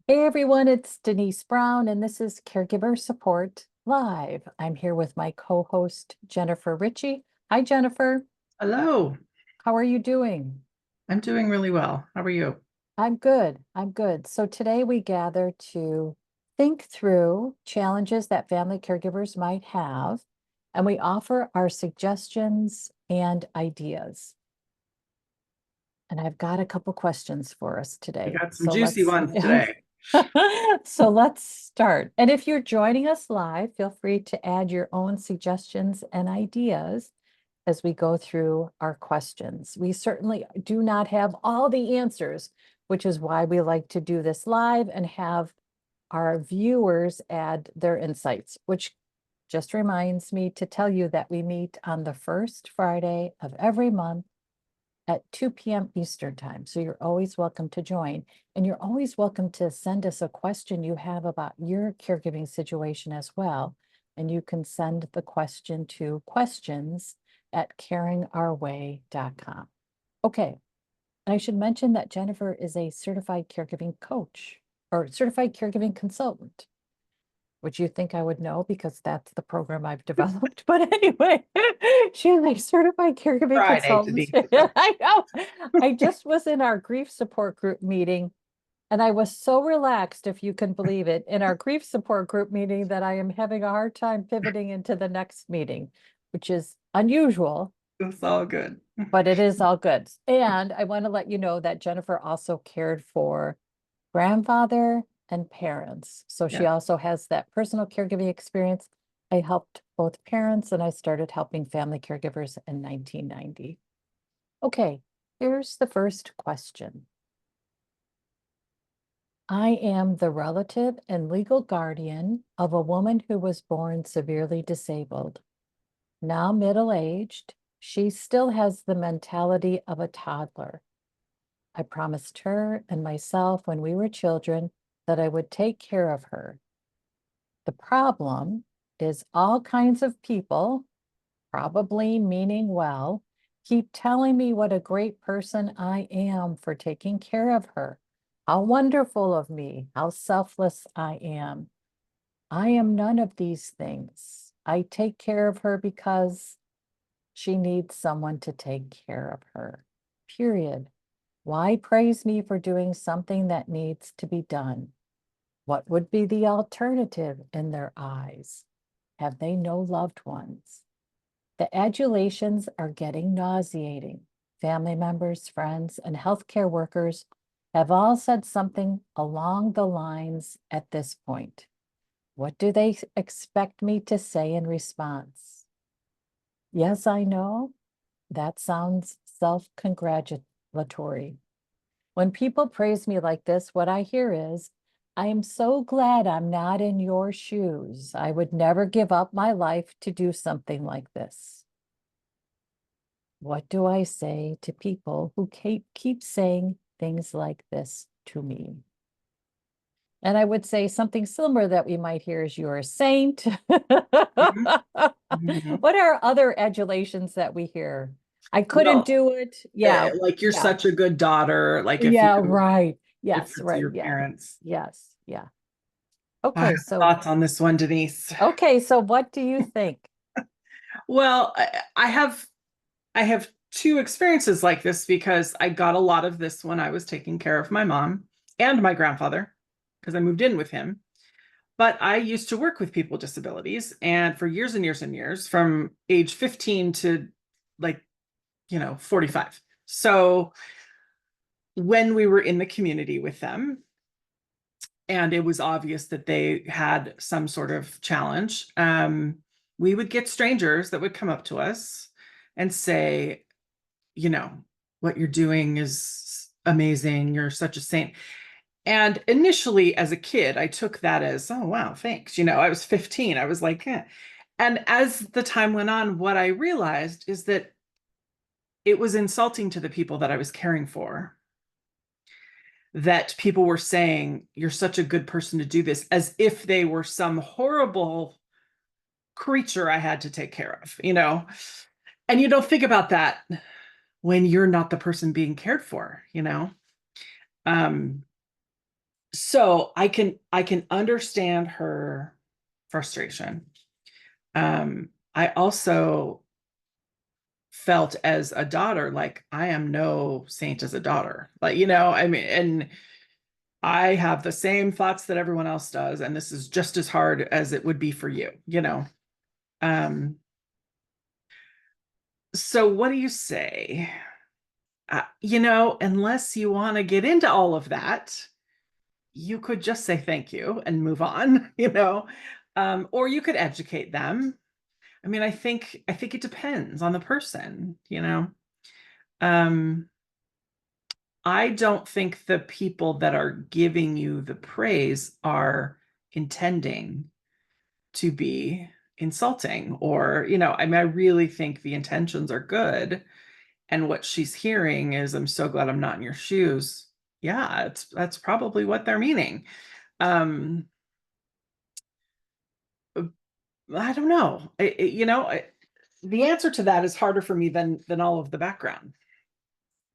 Hey everyone, it's Denise Brown, and this is Caregiver Support Live. I'm here with my co-host, Jennifer Ritchie. Hi, Jennifer. Hello, How are you doing? I'm doing really well. How are you? I'm good. I'm good. So today we gather to think through challenges that family caregivers might have, and we offer our suggestions and ideas. And I've got a couple questions for us We today. got some So juicy let's ones today. So let's start. And if you're joining us live, feel free to add your own suggestions and ideas as we go through our questions. We certainly do not have all the answers, which is why we like to do this live and have our viewers add their insights, which just reminds me to tell you that we meet on the first Friday of every month at 2 p.m. Eastern time. So you're always welcome to join. And you're always welcome to send us a question you have about your caregiving situation as well. And you can send the question to questions@caringourway.com. Okay. And I should mention that Jennifer is a certified caregiving coach or certified caregiving consultant, which you think I would know because that's the program I've developed. But anyway, she's a certified caregiving Friday, consultant. Denise. I know. I just was in our grief support group meeting and I was so relaxed, if you can believe it, in our grief support group meeting that I am having a hard time pivoting into the next meeting, which is unusual, It's all good. but it is all good. And I want to let you know that Jennifer also cared for grandfather and parents. So she Yeah. also has that personal caregiving experience. I helped both parents and I started helping family caregivers in 1990. Okay, here's the first question. I am the relative and legal guardian of a woman who was born severely disabled. Now middle-aged, she still has the mentality of a toddler. I promised her and myself when we were children that I would take care of her. The problem is all kinds of people, probably meaning well, keep telling me what a great person I am for taking care of her. How wonderful of me, how selfless I am. I am none of these things. I take care of her because she needs someone to take care of her. Period. Why praise me for doing something that needs to be done? What would be the alternative in their eyes? Have they no loved ones? The adulations are getting nauseating. Family members, friends, and healthcare workers have all said something along the lines at this point. What do they expect me to say in response? Yes, I know. That sounds self-congratulatory. When people praise me like this, what I hear is, I am so glad I'm not in your shoes. I would never give up my life to do something like this. What do I say to people who keep saying things like this to me? And I would say something similar that we might hear is you're a saint. Mhm, mhm. What are other adulations that we hear? I couldn't Well, do it. Yeah, like you're yeah, such a good daughter. Like if yeah, you right. Yes, differ to right. your Yeah, parents. yes, yeah. I have Okay, so thoughts on this one, Denise. what do you think? Well, I have two experiences like this because I got a lot of this when I was taking care of my mom and my grandfather because I moved in with him. But I used to work with people with disabilities, and for years and years and years, from age 15 to like, 45. So when we were in the community with them, and it was obvious that they had some sort of challenge, we would get strangers that would come up to us and say, you know, what you're doing is amazing. You're such a saint. And initially, as a kid, I took that as, oh, wow, thanks. I was 15. I was like, eh. And as the time went on, what I realized is that it was insulting to the people that I was caring for, that people were saying, you're such a good person to do this, as if they were some horrible creature I had to take care of. And you don't think about that when you're not the person being cared for. Um, So I can understand her frustration. I also felt as a daughter, like I am no saint as a daughter. Like, I mean, and I have the same thoughts that everyone else does, and this is just as hard as it would be for you. Um, so what do you say? Unless you want to get into all of that, you could just say thank you and move on, or you could educate them. I mean, I think it depends on the person. Um, I don't think the people that are giving you the praise are intending to be insulting or, I mean, I really think the intentions are good. And what she's hearing is, I'm so glad I'm not in your shoes. Yeah, that's probably what they're meaning. Um, I don't know. The answer to that is harder for me than all of the background.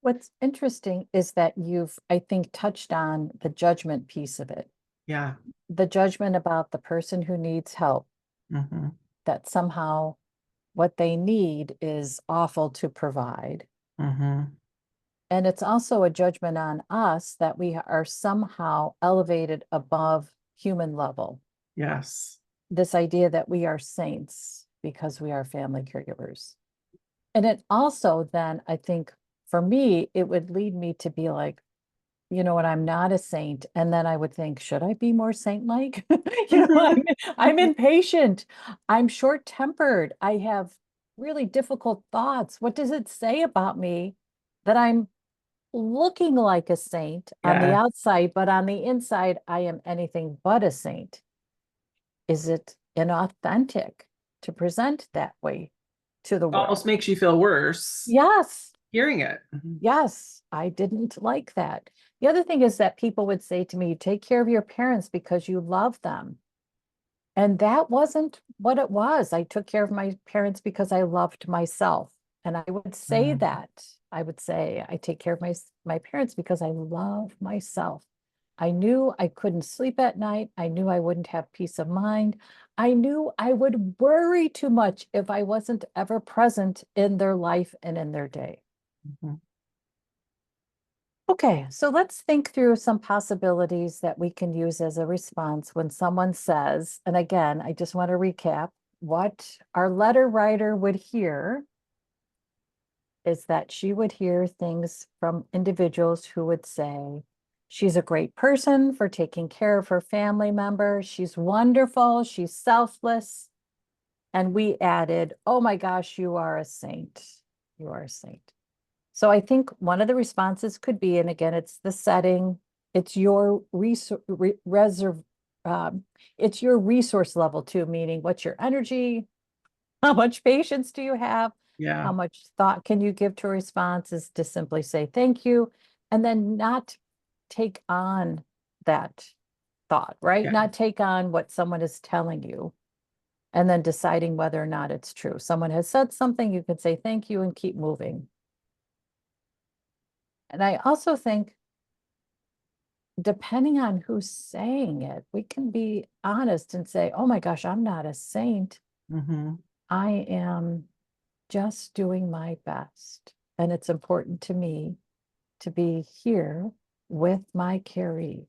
What's interesting is that you've, I think, touched on the judgment piece of it. Yeah. The judgment about the person who needs help, Hmm. that somehow what they need is awful to provide. Hmm. And it's also a judgment on us that we are somehow elevated above human level. Yes. This idea that we are saints because we are family caregivers. And it also then, I think, for me, it would lead me to be like, you know what, I'm not a saint. And then I would think, should I be more saint-like? I'm impatient. I'm short-tempered. I have really difficult thoughts. What does it say about me that I'm looking like a saint on the Yeah. outside, but on the inside, I am anything but a saint? Is it inauthentic to present that way to the Almost world? makes you feel worse Yes. hearing it. Mhm. Yes, I didn't like that. The other thing is that people would say to me, take care of your parents because you love them. And that wasn't what it was. I took care of my parents because I loved myself. And I would say Mhm. that. I would say I take care of my parents because I love myself. I knew I couldn't sleep at night. I knew I wouldn't have peace of mind. I knew I would worry too much if I wasn't ever present in their life and in their day. Mhm. Okay, so let's think through some possibilities that we can use as a response when someone says, and again, I just want to recap what our letter writer would hear is that she would hear things from individuals who would say, she's a great person for taking care of her family member. She's wonderful. She's selfless. And we added, oh my gosh, you are a saint. You are a saint. So I think one of the responses could be, and again, it's the setting, it's your um, it's your resource level too, meaning what's your energy, how much patience do you have, Yeah. how much thought can you give to a response is to simply say thank you, and then not take on that thought, right? Yeah. Not take on what someone is telling you and then deciding whether or not it's true. Someone has said something, you could say thank you and keep moving. And I also think, depending on who's saying it, we can be honest and say, oh my gosh, I'm not a saint. Hmm. I am just doing my best. And it's important to me to be here with my caree.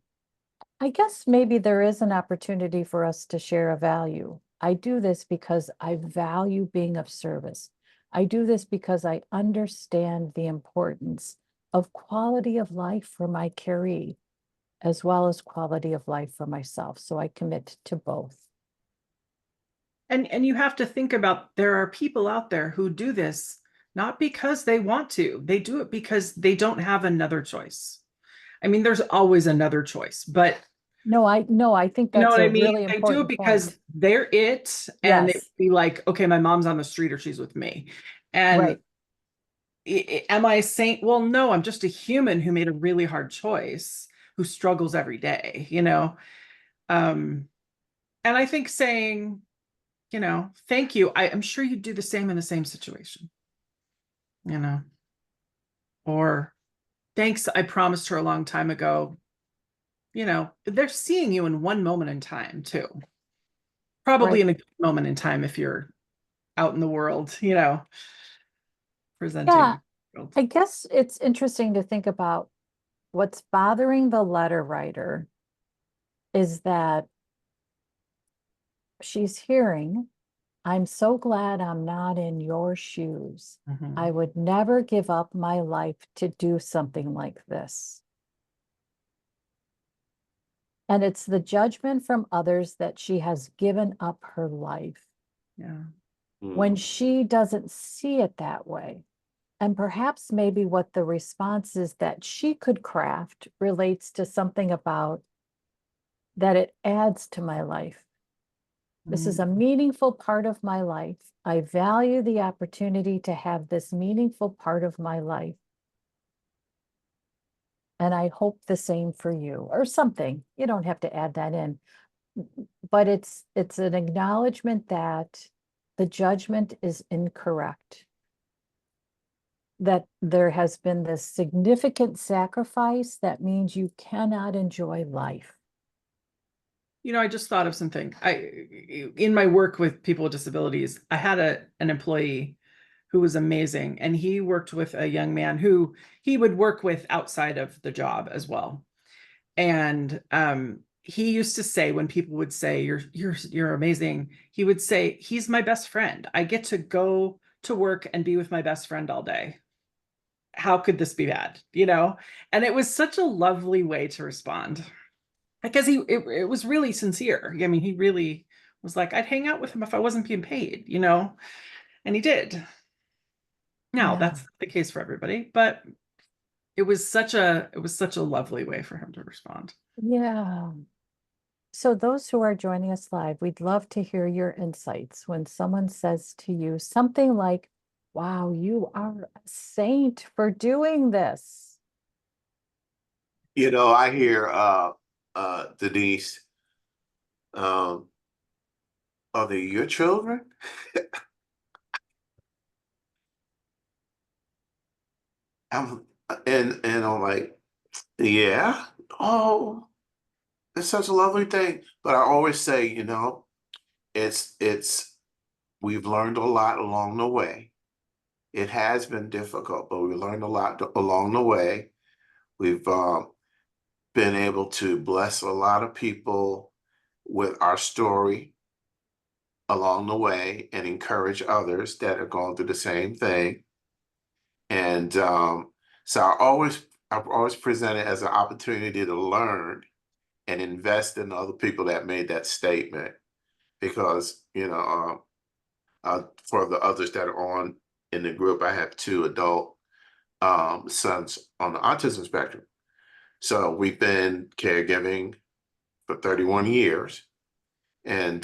I guess maybe there is an opportunity for us to share a value. I do this because I value being of service. I do this because I understand the importance of quality of life for my caree, as well as quality of life for myself. So I commit to both. And you have to think about, there are people out there who do this not because they want to. They do it because they don't have another choice. I mean, there's always another choice, but No, I think you know that's what a I mean? really They do it important because point. they're it, and they Yes, be like, okay, my mom's on the street or she's with me. And right. am I a saint? Well, no, I'm just a human who made a really hard choice, who struggles every day. Um, and I think saying, thank you. I'm sure you'd do the same in the same situation, or thanks. I promised her a long time ago, they're seeing you in one moment in time too. Probably Right. in a good moment in time if you're out in the world, presenting Yeah. to the world. I guess it's interesting to think about what's bothering the letter writer is that she's hearing, I'm so glad I'm not in your shoes. I Mhm. would never give up my life to do something like this. And it's the judgment from others that she has given up her life Yeah. when Mm. she doesn't see it that way. And perhaps maybe what the response is that she could craft relates to something about that it adds to my life. This is a Mm. meaningful part of my life. I value the opportunity to have this meaningful part of my life. And I hope the same for you, or something. You don't have to add that in. But it's an acknowledgement that the judgment is incorrect. That there has been this significant sacrifice that means you cannot enjoy life. I just thought of something. In my work with people with disabilities, I had an employee who was amazing, and he worked with a young man who he would work with outside of the job as well. And he used to say, when people would say, you're amazing, he would say, he's my best friend. I get to go to work and be with my best friend all day. How could this be bad? And it was such a lovely way to respond, because it was really sincere. I mean, he really was like, I'd hang out with him if I wasn't being paid, and he did. Now, Yeah. that's not the case for everybody, but it was such a lovely way for him to respond. Yeah. So those who are joining us live, we'd love to hear your insights when someone says to you something like, wow, you are a saint for doing this. I hear Denise, um, are they your children? I'm and I'm like, yeah. Oh, it's such a lovely thing. But I always say, it's we've learned a lot along the way. It has been difficult, but we learned a lot along the way. We've been able to bless a lot of people with our story along the way and encourage others that are going through the same thing. And so I've always presented as an opportunity to learn and invest in other people that made that statement because for the others that are on in the group, I have two adult sons on the autism spectrum. So we've been caregiving for 31 years. And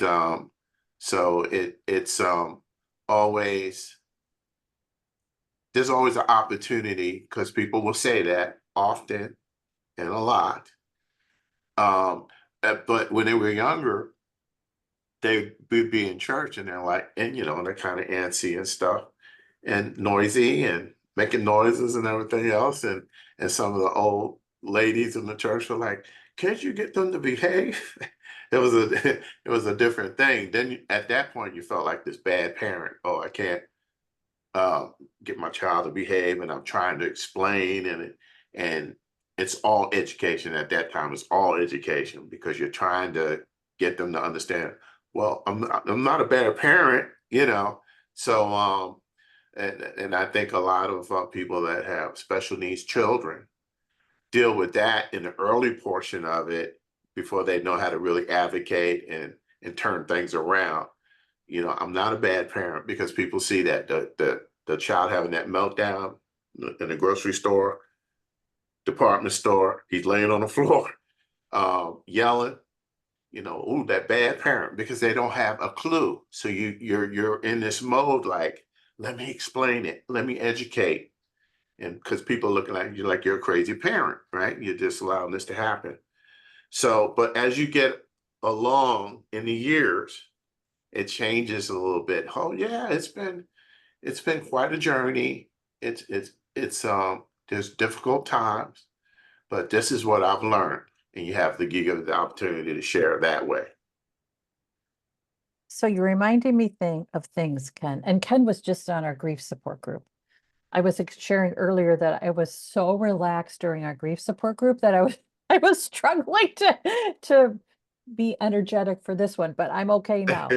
so it's always, there's always an opportunity because people will say that often and a lot. But when they were younger, they would be in church and they're like, and they're kind of antsy and stuff and noisy and making noises and everything else. And some of the old ladies in the church were like, can't you get them to behave? It was a different thing. Then at that point you felt like this bad parent. Oh, I can't get my child to behave, and I'm trying to explain, and it's all education at that time. It's all education because you're trying to get them to understand. Well, I'm not a bad parent, So and I think a lot of people that have special needs children deal with that in the early portion of it before they know how to really advocate and turn things around. I'm not a bad parent because people see that the child having that meltdown in the grocery store, department store, he's laying on the floor, yelling, ooh, that bad parent because they don't have a clue. So you're in this mode like, let me explain it, let me educate, and because people are looking at you like you're a crazy parent, right? You're just allowing this to happen. So, but as you get along in the years, it changes a little bit. Oh yeah, it's been quite a journey. It's there's difficult times, but this is what I've learned. and you have to give the opportunity to share that way. So you're reminding me of things, Ken. And Ken was just on our grief support group. I was sharing earlier that I was so relaxed during our grief support group that I was struggling to be energetic for this one, but I'm okay now.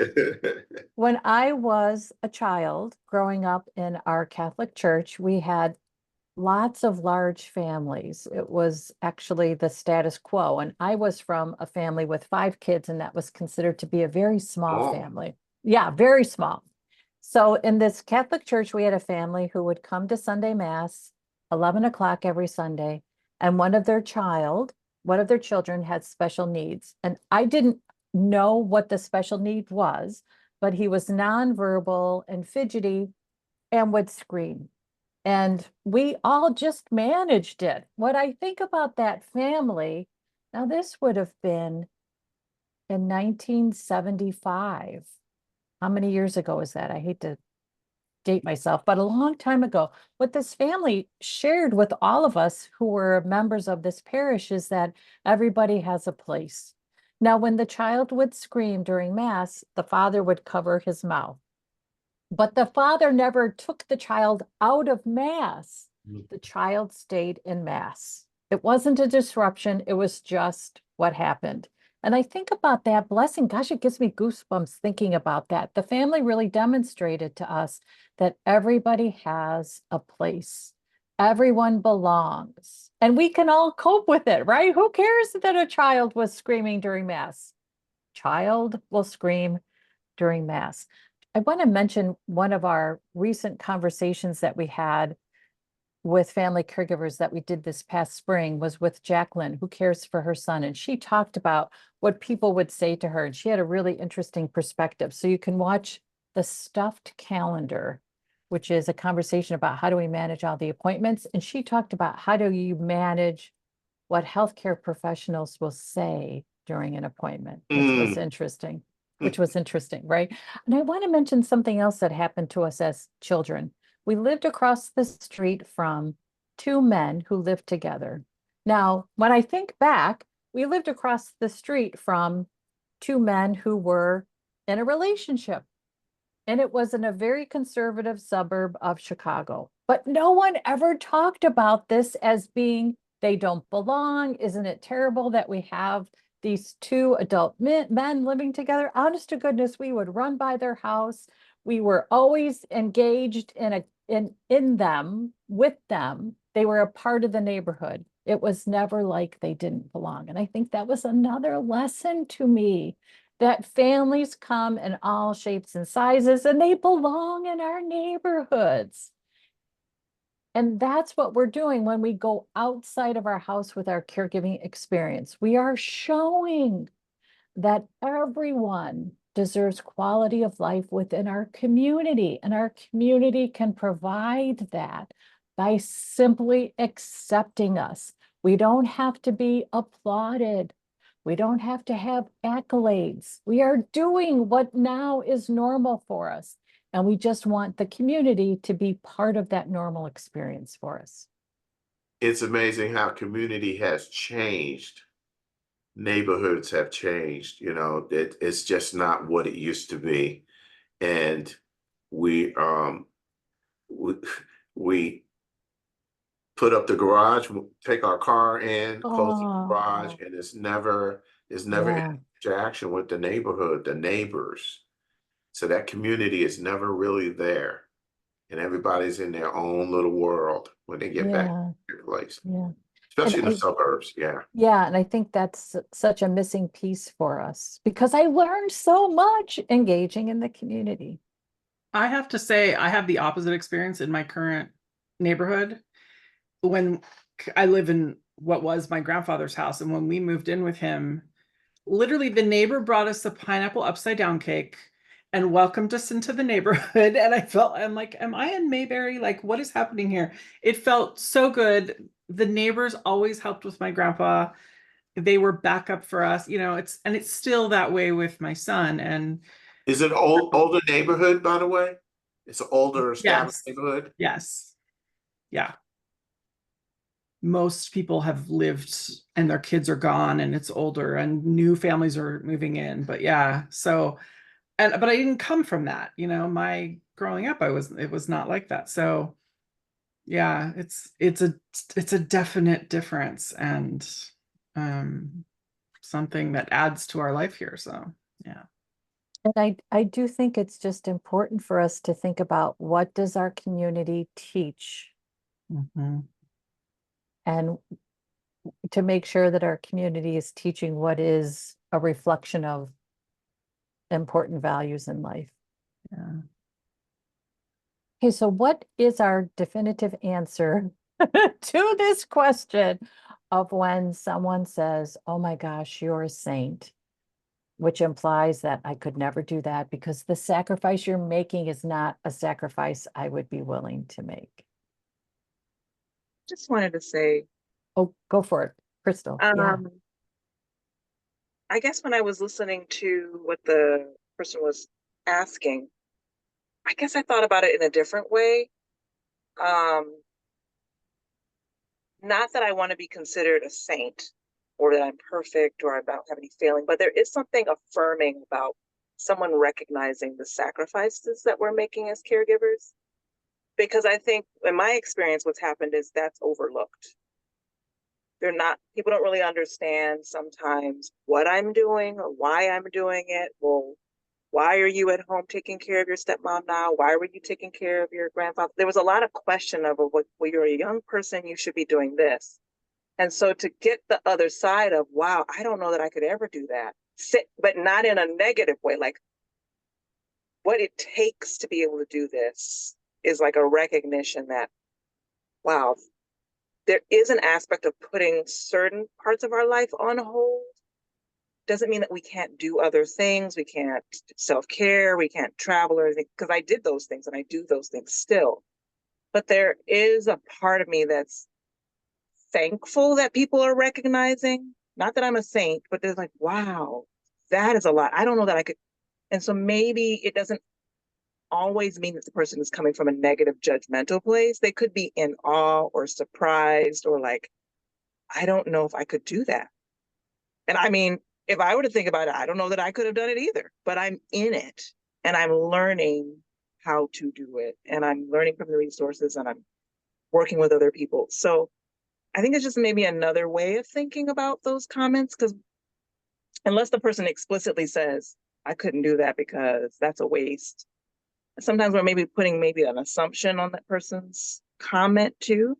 When I was a child growing up in our Catholic church, we had lots of large families. It was actually the status quo. And I was from a family with 5 kids, and that was considered to be a very small Oh. family. Yeah, very small. So in this Catholic church, we had a family who would come to Sunday Mass, 11 o'clock every Sunday, and one of their children had special needs. And I didn't know what the special need was, but he was nonverbal and fidgety and would scream. And we all just managed it. What I think about that family, now this would have been in 1975. How many years ago is that? I hate to date myself, but a long time ago. What this family shared with all of us who were members of this parish is that everybody has a place. Now, when the child would scream during Mass, the father would cover his mouth. But the father never took the child out of Mass. The child stayed in Mass. It wasn't a disruption. It was just what happened. And I think about that blessing. Gosh, it gives me goosebumps thinking about that. The family really demonstrated to us that everybody has a place. Everyone belongs. And we can all cope with it, right? Who cares that a child was screaming during Mass? Child will scream during Mass. I want to mention one of our recent conversations that we had with family caregivers that we did this past spring was with Jacqueline, who cares for her son. And she talked about what people would say to her. And she had a really interesting perspective. So you can watch The Stuffed Calendar, which is a conversation about how do we manage all the appointments. And she talked about how do you manage what healthcare professionals will say during an appointment, which was interesting. Right? And I want to mention something else that happened to us as children. We lived across the street from 2 men who lived together. Now, when I think back, we lived across the street from 2 men who were in a relationship. And it was in a very conservative suburb of Chicago. But no one ever talked about this as being, they don't belong. Isn't it terrible that we have these 2 adult men living together? Honest to goodness, we would run by their house. We were always engaged in them, with them. They were a part of the neighborhood. It was never like they didn't belong. And I think that was another lesson to me, that families come in all shapes and sizes and they belong in our neighborhoods. And that's what we're doing when we go outside of our house with our caregiving experience. We are showing that everyone deserves quality of life within our community, and our community can provide that by simply accepting us. We don't have to be applauded. We don't have to have accolades. We are doing what now is normal for us. And we just want the community to be part of that normal experience for us. It's amazing how community has changed. Neighborhoods have changed, it's just not what it used to be. And we we, we put up the garage, take our car in, close the garage, and it's never Yeah. interaction with the neighborhood, the neighbors. So that community is never really there. And everybody's in their own little world when they get back to their place. Yeah. Especially in the suburbs. Yeah. Yeah, and I think that's such a missing piece for us because I learned so much engaging in the community. I have to say, I have the opposite experience in my current neighborhood. When I live in what was my grandfather's house, and when we moved in with him, literally the neighbor brought us a pineapple upside down cake and welcomed us into the neighborhood. And I'm like, am I in Mayberry? Like, what is happening here? It felt so good. The neighbors always helped with my grandpa. They were backup for us, it's still that way with my son. And is it older neighborhood, by the way? It's an older established yes, neighborhood. yes, yeah. most people have lived and their kids are gone and it's older and new families are moving in. But yeah, so, but I didn't come from that, my growing up, it was not like that. So yeah, it's a definite difference, and something that adds to our life here. So yeah. And I do think it's just important for us to think about, what does our community teach, Mm-hmm. and to make sure that our community is teaching what is a reflection of important values in life. Yeah. Okay, so what is our definitive answer to this question of when someone says, oh my gosh, you're a saint, which implies that I could never do that because the sacrifice you're making is not a sacrifice I would be willing to make. Just wanted to say, Oh, go for it, Crystal. Yeah. I guess when I was listening to what the person was asking, I guess I thought about it in a different way. Not that I want to be considered a saint or that I'm perfect or I don't have any failing, but there is something affirming about someone recognizing the sacrifices that we're making as caregivers. Because I think in my experience, what's happened is that's overlooked. People don't really understand sometimes what I'm doing or why I'm doing it. Well, why are you at home taking care of your stepmom now? Why were you taking care of your grandfather? There was a lot of question of, well, you're a young person, you should be doing this. And so to get the other side of, wow, I don't know that I could ever do that, but not in a negative way, like what it takes to be able to do this is like a recognition that, wow, there is an aspect of putting certain parts of our life on hold. Doesn't mean that we can't do other things. We can't self-care. We can't travel or anything, because I did those things and I do those things still. But there is a part of me that's thankful that people are recognizing, not that I'm a saint, but there's like, wow, that is a lot. I don't know that I could. And so maybe it doesn't always mean that the person is coming from a negative judgmental place. They could be in awe or surprised or like, I don't know if I could do that. And I mean, if I were to think about it, I don't know that I could have done it either, but I'm in it and I'm learning how to do it. And I'm learning from the resources and I'm working with other people. So I think it's just maybe another way of thinking about those comments, because unless the person explicitly says, I couldn't do that because that's a waste, sometimes we're maybe putting maybe an assumption on that person's comment too,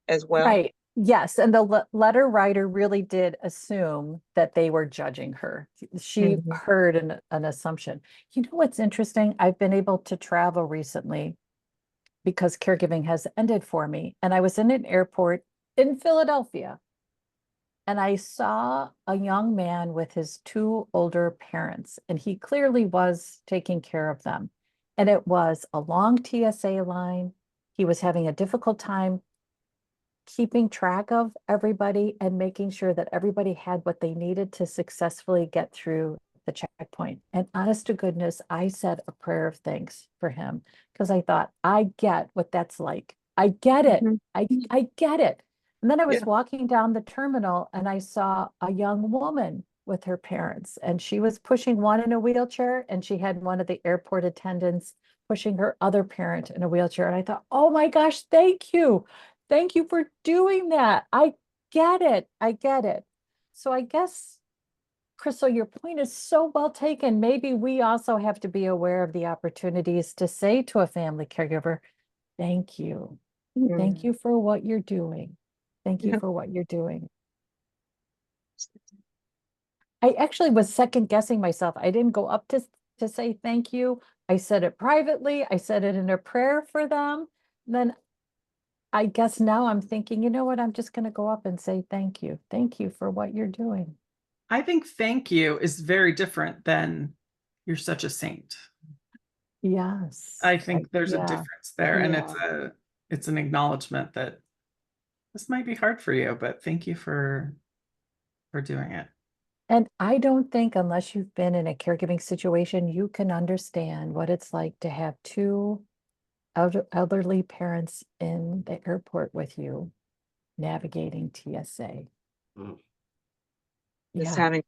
as well. Right. Yes. And the letter writer really did assume that they were judging her. She heard an assumption. You know what's interesting? I've been able to travel recently because caregiving has ended for me. And I was in an airport in Philadelphia. And I saw a young man with his two older parents, and he clearly was taking care of them. And it was a long TSA line. He was having a difficult time keeping track of everybody and making sure that everybody had what they needed to successfully get through the checkpoint. And honest to goodness, I said a prayer of thanks for him because I thought, I get what that's like. I get it. I get it. And then I was walking down the terminal and I saw a young woman with her parents, and she was pushing one in a wheelchair, and she had one of the airport attendants pushing her other parent in a wheelchair. And I thought, oh my gosh, thank you. Thank you for doing that. I get it. I get it. So I guess, Crystal, your point is so well taken. Maybe we also have to be aware of the opportunities to say to a family caregiver, thank you. Thank you for what you're doing. Thank you for what you're doing. I actually was second guessing myself. I didn't go up to say thank you. I said it privately. I said it in a prayer for them. Then I guess now I'm thinking, you know what? I'm just going to go up and say thank you. Thank you for what you're doing. I think thank you is very different than you're such a saint. Yes. I think there's a difference there. And Yeah. it's an acknowledgement that this might be hard for you, but thank you for doing it. And I don't think, unless you've been in a caregiving situation, you can understand what it's like to have two elderly parents in the airport with you. navigating TSA. Mm. Just Yeah, having.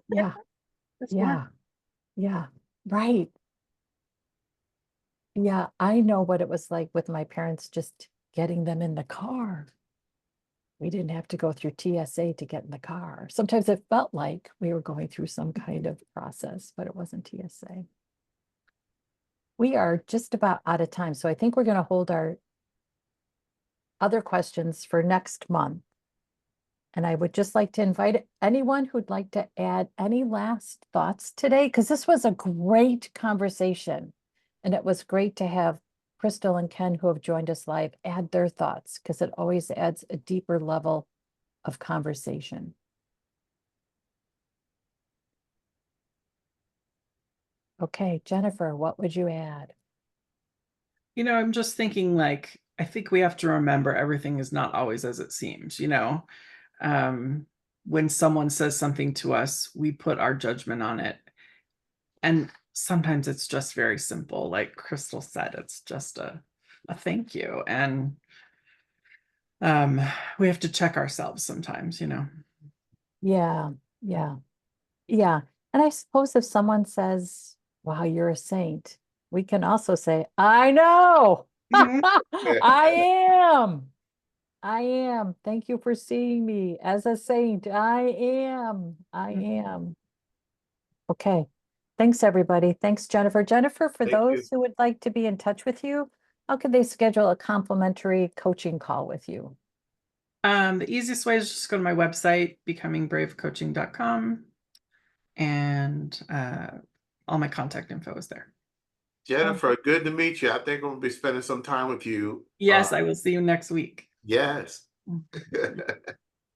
yeah, That's yeah, yeah, right. Yeah, I know what it was like with my parents just getting them in the car. We didn't have to go through TSA to get in the car. Sometimes it felt like we were going through some kind of process, but it wasn't TSA. We are just about out of time, so I think we're going to hold our other questions for next month. And I would just like to invite anyone who'd like to add any last thoughts today, because this was a great conversation. And it was great to have Crystal and Ken, who have joined us live, add their thoughts, because it always adds a deeper level of conversation. Okay, Jennifer, what would you add? You know, I'm just thinking, like, I think we have to remember everything is not always as it seems, you know. When someone says something to us, we put our judgment on it. And sometimes it's just very simple. Like Crystal said, it's just a thank you. And we have to check ourselves sometimes, you know. Yeah, yeah, yeah. And I suppose if someone says, wow, you're a saint, we can also say, I know, Mhm. I am. I am. Thank you for seeing me as a saint. I am. I am. Okay. Thanks, everybody. Thanks, Jennifer. Jennifer, for Thank you. those who would like to be in touch with you, how can they schedule a complimentary coaching call with you? The easiest way is just go to my website, becomingbravecoaching.com, and all my contact info is there. Jennifer, good to meet you. I think I'm gonna be spending some time with you. Yes, I will see you next week. Yes.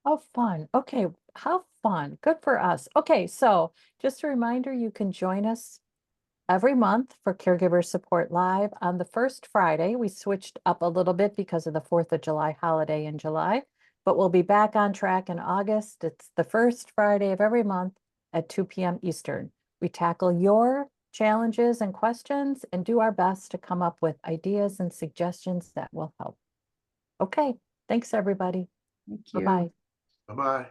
How fun. Okay, how fun. Good for us. Okay, so just a reminder, you can join us every month for Caregiver Support Live on the first Friday. We switched up a little bit because of the 4th of July holiday in July, but we'll be back on track in August. It's the first Friday of every month at 2 p.m. Eastern. We tackle your challenges and questions and do our best to come up with ideas and suggestions that will help. Okay, thanks everybody. Thank you. Bye-bye. Bye-bye.